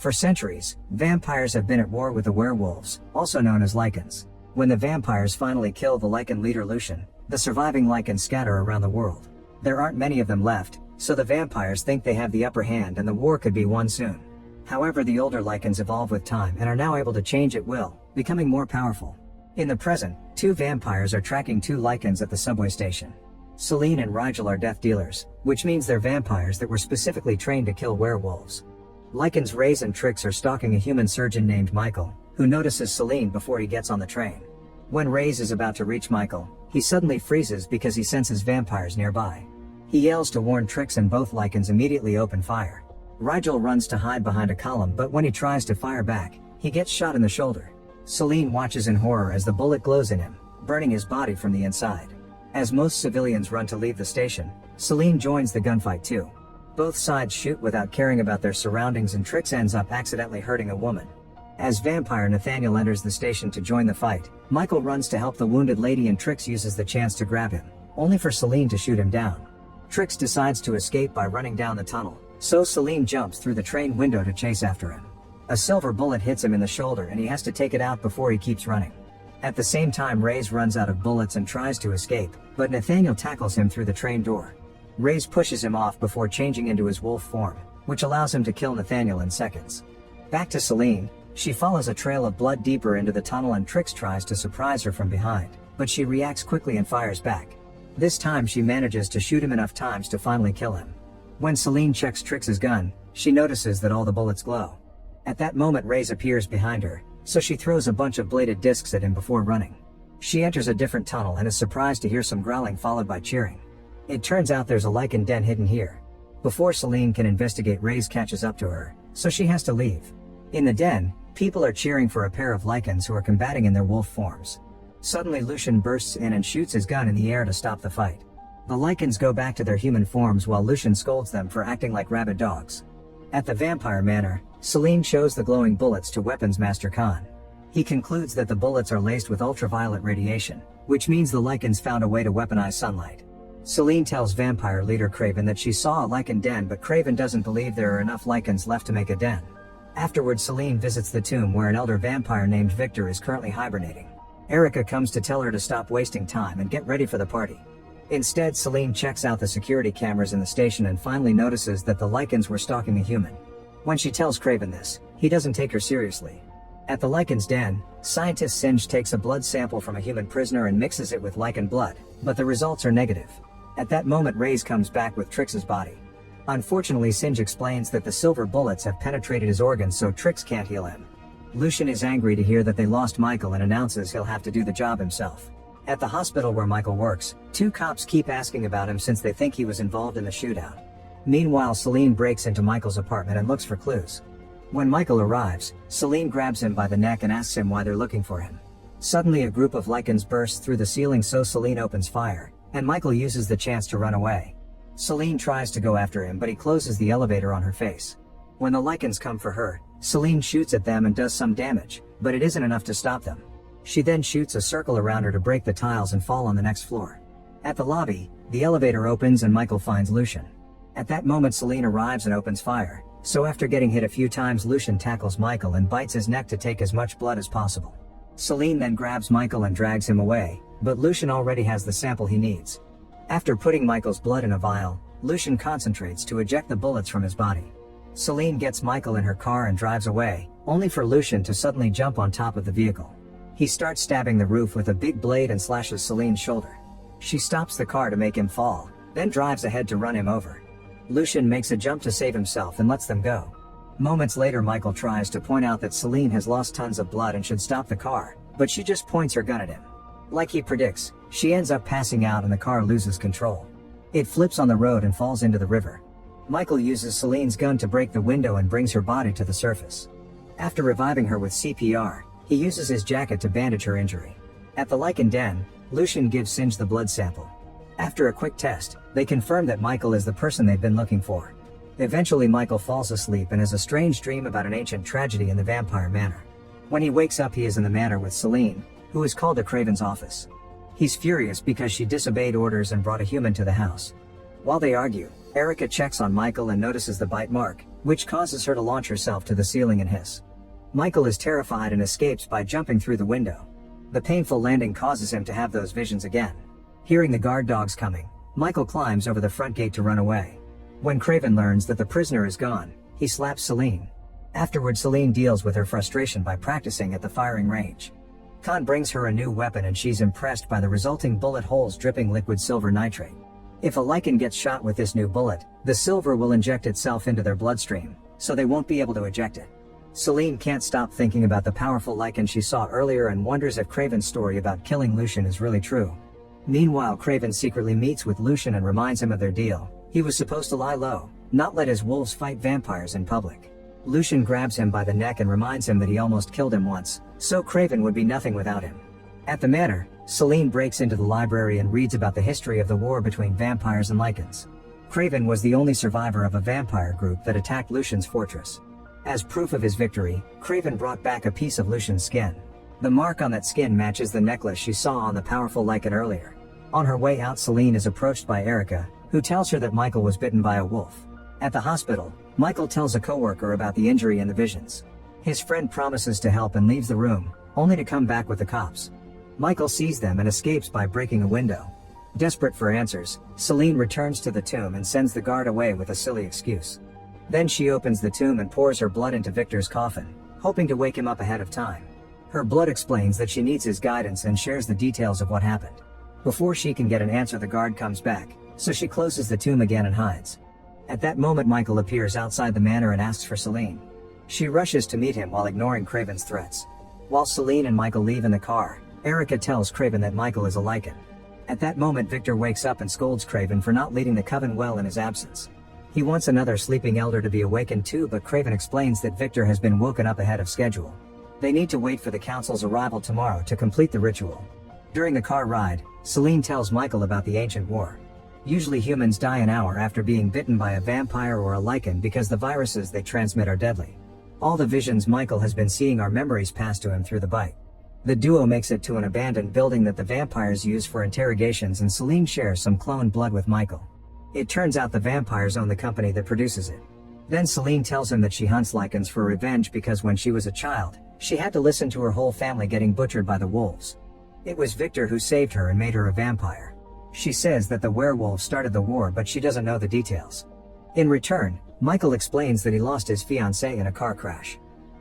For centuries, vampires have been at war with the werewolves, also known as Lycans. When the vampires finally kill the Lycan leader Lucian, the surviving Lycans scatter around the world. There aren't many of them left, so the vampires think they have the upper hand and the war could be won soon. However, the older Lycans evolve with time and are now able to change at will, becoming more powerful. In the present, two vampires are tracking two Lycans at the subway station. Selene and Rigel are death dealers, which means they're vampires that were specifically trained to kill werewolves. Lycans Rays and Trix are stalking a human surgeon named Michael, who notices Selene before he gets on the train. When Rays is about to reach Michael, he suddenly freezes because he senses vampires nearby. He yells to warn Trix and both Lycans immediately open fire. Rigel runs to hide behind a column, but when he tries to fire back, he gets shot in the shoulder. Selene watches in horror as the bullet glows in him, burning his body from the inside. As most civilians run to leave the station, Selene joins the gunfight too. Both sides shoot without caring about their surroundings and Trix ends up accidentally hurting a woman. As vampire Nathaniel enters the station to join the fight, Michael runs to help the wounded lady and Trix uses the chance to grab him, only for Selene to shoot him down. Trix decides to escape by running down the tunnel, so Selene jumps through the train window to chase after him. A silver bullet hits him in the shoulder and he has to take it out before he keeps running. At the same time, Rays runs out of bullets and tries to escape, but Nathaniel tackles him through the train door. Rays pushes him off before changing into his wolf form, which allows him to kill Nathaniel in seconds. Back to Selene, she follows a trail of blood deeper into the tunnel and Trix tries to surprise her from behind, but she reacts quickly and fires back. This time she manages to shoot him enough times to finally kill him. When Selene checks Trix's gun, she notices that all the bullets glow. At that moment Rays appears behind her, so she throws a bunch of bladed discs at him before running. She enters a different tunnel and is surprised to hear some growling followed by cheering. It turns out there's a Lycan den hidden here. Before Selene can investigate, Rays catches up to her, so she has to leave. In the den, people are cheering for a pair of Lycans who are combating in their wolf forms. Suddenly Lucian bursts in and shoots his gun in the air to stop the fight. The Lycans go back to their human forms while Lucian scolds them for acting like rabid dogs. At the vampire manor, Selene shows the glowing bullets to Weapons Master Khan. He concludes that the bullets are laced with ultraviolet radiation, which means the Lycans found a way to weaponize sunlight. Selene tells vampire leader Craven that she saw a Lycan den, but Craven doesn't believe there are enough Lycans left to make a den. Afterwards, Selene visits the tomb where an elder vampire named Victor is currently hibernating. Erica comes to tell her to stop wasting time and get ready for the party. Instead, Selene checks out the security cameras in the station and finally notices that the Lycans were stalking a human. When she tells Craven this, he doesn't take her seriously. At the Lycans' den, scientist Singe takes a blood sample from a human prisoner and mixes it with Lycan blood, but the results are negative. At that moment, Rays comes back with Trix's body. Unfortunately, Singe explains that the silver bullets have penetrated his organs, so Trix can't heal him. Lucian is angry to hear that they lost Michael and announces he'll have to do the job himself. At the hospital where Michael works, two cops keep asking about him since they think he was involved in the shootout. Meanwhile, Selene breaks into Michael's apartment and looks for clues. When Michael arrives, Selene grabs him by the neck and asks him why they're looking for him. Suddenly a group of Lycans bursts through the ceiling, so Selene opens fire, and Michael uses the chance to run away. Selene tries to go after him, but he closes the elevator on her face. When the Lycans come for her, Selene shoots at them and does some damage, but it isn't enough to stop them. She then shoots a circle around her to break the tiles and fall on the next floor. At the lobby, the elevator opens and Michael finds Lucian. At that moment, Selene arrives and opens fire, so after getting hit a few times, Lucian tackles Michael and bites his neck to take as much blood as possible. Selene then grabs Michael and drags him away, but Lucian already has the sample he needs. After putting Michael's blood in a vial, Lucian concentrates to eject the bullets from his body. Selene gets Michael in her car and drives away, only for Lucian to suddenly jump on top of the vehicle. He starts stabbing the roof with a big blade and slashes Selene's shoulder. She stops the car to make him fall, then drives ahead to run him over. Lucian makes a jump to save himself and lets them go. Moments later, Michael tries to point out that Selene has lost tons of blood and should stop the car, but she just points her gun at him. Like he predicts, she ends up passing out and the car loses control. It flips on the road and falls into the river. Michael uses Selene's gun to break the window and brings her body to the surface. After reviving her with CPR, he uses his jacket to bandage her injury. At the Lycan den, Lucian gives Singe the blood sample. After a quick test, they confirm that Michael is the person they've been looking for. Eventually, Michael falls asleep and has a strange dream about an ancient tragedy in the vampire manor. When he wakes up, he is in the manor with Selene, who is called to Craven's office. He's furious because she disobeyed orders and brought a human to the house. While they argue, Erica checks on Michael and notices the bite mark, which causes her to launch herself to the ceiling and hiss. Michael is terrified and escapes by jumping through the window. The painful landing causes him to have those visions again. Hearing the guard dogs coming, Michael climbs over the front gate to run away. When Craven learns that the prisoner is gone, he slaps Selene. Afterward, Selene deals with her frustration by practicing at the firing range. Khan brings her a new weapon and she's impressed by the resulting bullet holes dripping liquid silver nitrate. If a Lycan gets shot with this new bullet, the silver will inject itself into their bloodstream, so they won't be able to eject it. Selene can't stop thinking about the powerful Lycan she saw earlier and wonders if Craven's story about killing Lucian is really true. Meanwhile, Craven secretly meets with Lucian and reminds him of their deal. He was supposed to lie low, not let his wolves fight vampires in public. Lucian grabs him by the neck and reminds him that he almost killed him once, so Craven would be nothing without him. At the manor, Selene breaks into the library and reads about the history of the war between vampires and Lycans. Craven was the only survivor of a vampire group that attacked Lucian's fortress. As proof of his victory, Craven brought back a piece of Lucian's skin. The mark on that skin matches the necklace she saw on the powerful Lycan earlier. On her way out, Selene is approached by Erica, who tells her that Michael was bitten by a wolf. At the hospital, Michael tells a coworker about the injury and the visions. His friend promises to help and leaves the room, only to come back with the cops. Michael sees them and escapes by breaking a window. Desperate for answers, Selene returns to the tomb and sends the guard away with a silly excuse. Then she opens the tomb and pours her blood into Victor's coffin, hoping to wake him up ahead of time. Her blood explains that she needs his guidance and shares the details of what happened. Before she can get an answer, the guard comes back, so she closes the tomb again and hides. At that moment, Michael appears outside the manor and asks for Selene. She rushes to meet him while ignoring Craven's threats. While Selene and Michael leave in the car, Erica tells Craven that Michael is a Lycan. At that moment, Victor wakes up and scolds Craven for not leading the coven well in his absence. He wants another sleeping elder to be awakened too, but Craven explains that Victor has been woken up ahead of schedule. They need to wait for the council's arrival tomorrow to complete the ritual. During the car ride, Selene tells Michael about the ancient war. Usually humans die an hour after being bitten by a vampire or a Lycan because the viruses they transmit are deadly. All the visions Michael has been seeing are memories passed to him through the bite. The duo makes it to an abandoned building that the vampires use for interrogations, and Selene shares some cloned blood with Michael. It turns out the vampires own the company that produces it. Then Selene tells him that she hunts Lycans for revenge because when she was a child, she had to listen to her whole family getting butchered by the wolves. It was Victor who saved her and made her a vampire. She says that the werewolves started the war, but she doesn't know the details. In return, Michael explains that he lost his fiancée in a car crash.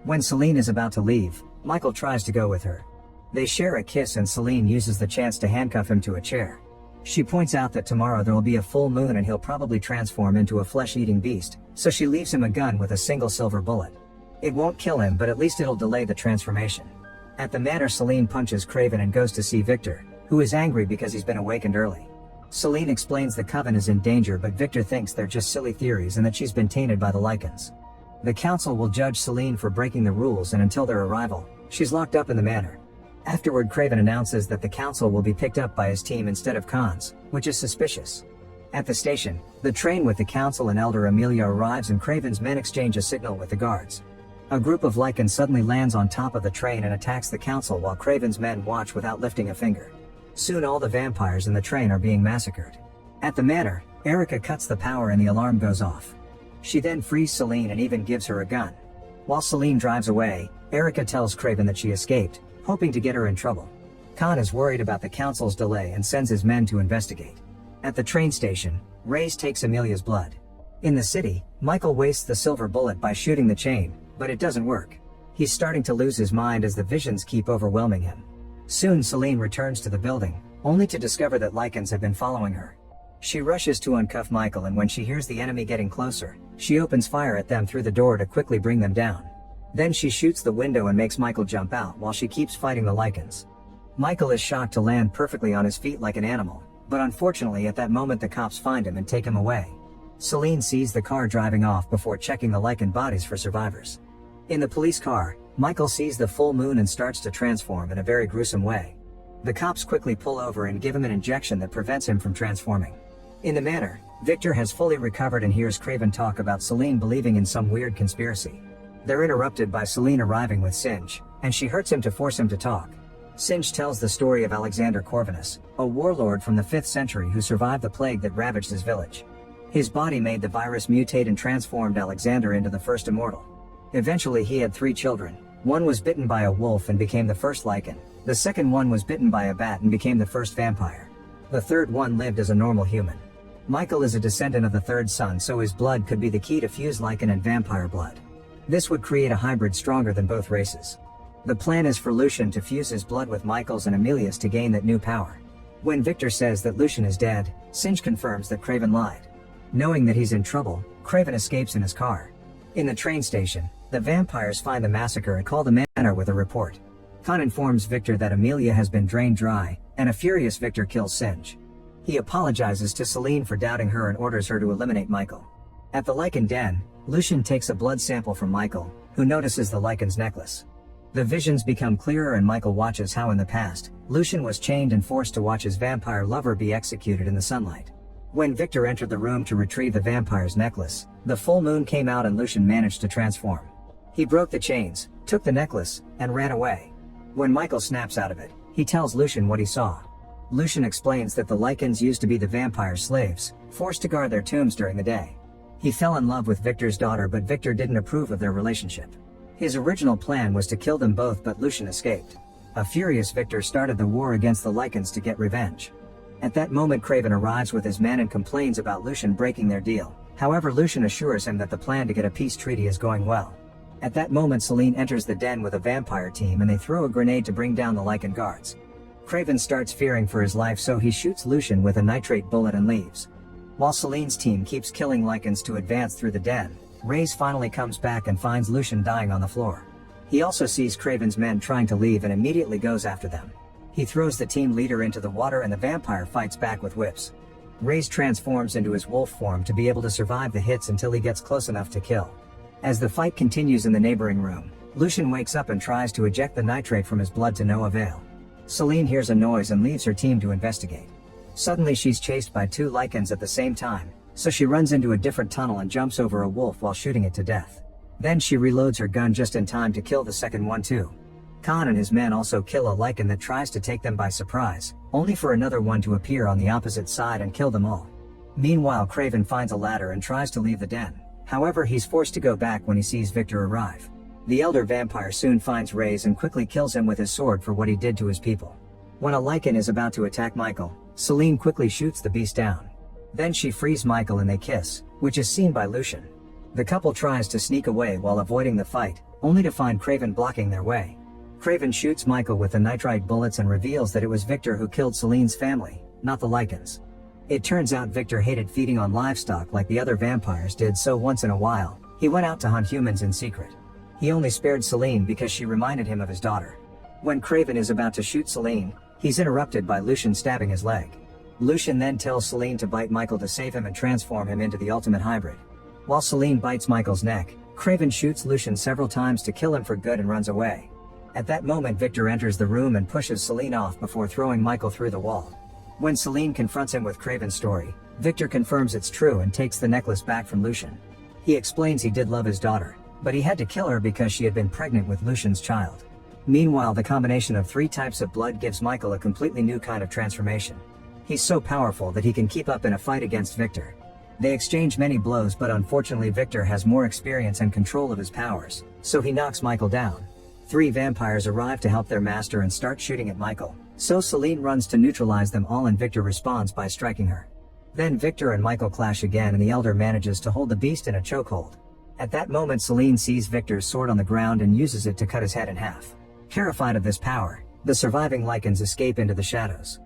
When Selene is about to leave, Michael tries to go with her. They share a kiss and Selene uses the chance to handcuff him to a chair. She points out that tomorrow there will be a full moon and he'll probably transform into a flesh-eating beast, so she leaves him a gun with a single silver bullet. It won't kill him, but at least it'll delay the transformation. At the manor, Selene punches Craven and goes to see Victor, who is angry because he's been awakened early. Selene explains the coven is in danger, but Victor thinks they're just silly theories and that she's been tainted by the Lycans. The council will judge Selene for breaking the rules, and until their arrival, she's locked up in the manor. Afterward, Craven announces that the council will be picked up by his team instead of Khan's, which is suspicious. At the station, the train with the council and Elder Amelia arrives and Craven's men exchange a signal with the guards. A group of Lycans suddenly lands on top of the train and attacks the council while Craven's men watch without lifting a finger. Soon all the vampires in the train are being massacred. At the manor, Erica cuts the power and the alarm goes off. She then frees Selene and even gives her a gun. While Selene drives away, Erica tells Craven that she escaped, hoping to get her in trouble. Khan is worried about the council's delay and sends his men to investigate. At the train station, Reyes takes Amelia's blood. In the city, Michael wastes the silver bullet by shooting the chain, but it doesn't work. He's starting to lose his mind as the visions keep overwhelming him. Soon Selene returns to the building, only to discover that Lycans have been following her. She rushes to uncuff Michael, and when she hears the enemy getting closer, she opens fire at them through the door to quickly bring them down. Then she shoots the window and makes Michael jump out while she keeps fighting the Lycans. Michael is shocked to land perfectly on his feet like an animal, but unfortunately at that moment the cops find him and take him away. Selene sees the car driving off before checking the Lycan bodies for survivors. In the police car, Michael sees the full moon and starts to transform in a very gruesome way. The cops quickly pull over and give him an injection that prevents him from transforming. In the manor, Victor has fully recovered and hears Craven talk about Selene believing in some weird conspiracy. They're interrupted by Selene arriving with Singe, and she hurts him to force him to talk. Singe tells the story of Alexander Corvinus, a warlord from the 5th century who survived the plague that ravaged his village. His body made the virus mutate and transformed Alexander into the first immortal. Eventually he had 3 children. One was bitten by a wolf and became the first Lycan. The second one was bitten by a bat and became the first vampire. The third one lived as a normal human. Michael is a descendant of the third son, so his blood could be the key to fuse Lycan and vampire blood. This would create a hybrid stronger than both races. The plan is for Lucian to fuse his blood with Michael's and Amelia's to gain that new power. When Victor says that Lucian is dead, Singe confirms that Craven lied. Knowing that he's in trouble, Craven escapes in his car. In the train station, the vampires find the massacre and call the manor with a report. Khan informs Victor that Amelia has been drained dry, and a furious Victor kills Singe. He apologizes to Selene for doubting her and orders her to eliminate Michael. At the Lycan den, Lucian takes a blood sample from Michael, who notices the Lycan's necklace. The visions become clearer and Michael watches how in the past, Lucian was chained and forced to watch his vampire lover be executed in the sunlight. When Victor entered the room to retrieve the vampire's necklace, the full moon came out and Lucian managed to transform. He broke the chains, took the necklace, and ran away. When Michael snaps out of it, he tells Lucian what he saw. Lucian explains that the Lycans used to be the vampire slaves, forced to guard their tombs during the day. He fell in love with Victor's daughter, but Victor didn't approve of their relationship. His original plan was to kill them both, but Lucian escaped. A furious Victor started the war against the Lycans to get revenge. At that moment Craven arrives with his men and complains about Lucian breaking their deal. However, Lucian assures him that the plan to get a peace treaty is going well. At that moment Selene enters the den with a vampire team and they throw a grenade to bring down the Lycan guards. Craven starts fearing for his life, so he shoots Lucian with a nitrate bullet and leaves. While Selene's team keeps killing Lycans to advance through the den, Reyes finally comes back and finds Lucian dying on the floor. He also sees Craven's men trying to leave and immediately goes after them. He throws the team leader into the water and the vampire fights back with whips. Reyes transforms into his wolf form to be able to survive the hits until he gets close enough to kill. As the fight continues in the neighboring room, Lucian wakes up and tries to eject the nitrate from his blood to no avail. Selene hears a noise and leaves her team to investigate. Suddenly she's chased by 2 Lycans at the same time, so she runs into a different tunnel and jumps over a wolf while shooting it to death. Then she reloads her gun just in time to kill the second one too. Khan and his men also kill a Lycan that tries to take them by surprise, only for another one to appear on the opposite side and kill them all. Meanwhile Craven finds a ladder and tries to leave the den. However, he's forced to go back when he sees Victor arrive. The elder vampire soon finds Reyes and quickly kills him with his sword for what he did to his people. When a Lycan is about to attack Michael, Selene quickly shoots the beast down. Then she frees Michael and they kiss, which is seen by Lucian. The couple tries to sneak away while avoiding the fight, only to find Craven blocking their way. Craven shoots Michael with the nitrite bullets and reveals that it was Victor who killed Selene's family, not the Lycans. It turns out Victor hated feeding on livestock like the other vampires did, so once in a while, he went out to hunt humans in secret. He only spared Selene because she reminded him of his daughter. When Craven is about to shoot Selene, he's interrupted by Lucian stabbing his leg. Lucian then tells Selene to bite Michael to save him and transform him into the ultimate hybrid. While Selene bites Michael's neck, Craven shoots Lucian several times to kill him for good and runs away. At that moment Victor enters the room and pushes Selene off before throwing Michael through the wall. When Selene confronts him with Craven's story, Victor confirms it's true and takes the necklace back from Lucian. He explains he did love his daughter, but he had to kill her because she had been pregnant with Lucian's child. Meanwhile, the combination of 3 types of blood gives Michael a completely new kind of transformation. He's so powerful that he can keep up in a fight against Victor. They exchange many blows, but unfortunately Victor has more experience and control of his powers, so he knocks Michael down. 3 vampires arrive to help their master and start shooting at Michael, so Selene runs to neutralize them all and Victor responds by striking her. Then Victor and Michael clash again and the elder manages to hold the beast in a chokehold. At that moment Selene sees Victor's sword on the ground and uses it to cut his head in half. Terrified of this power, the surviving Lycans escape into the shadows.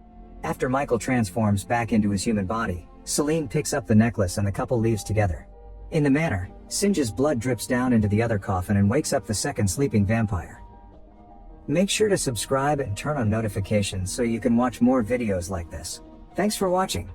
After Michael transforms back into his human body, Selene picks up the necklace and the couple leaves together. In the manor, Singe's blood drips down into the other coffin and wakes up the second sleeping vampire. Make sure to subscribe and turn on notifications so you can watch more videos like this. Thanks for watching.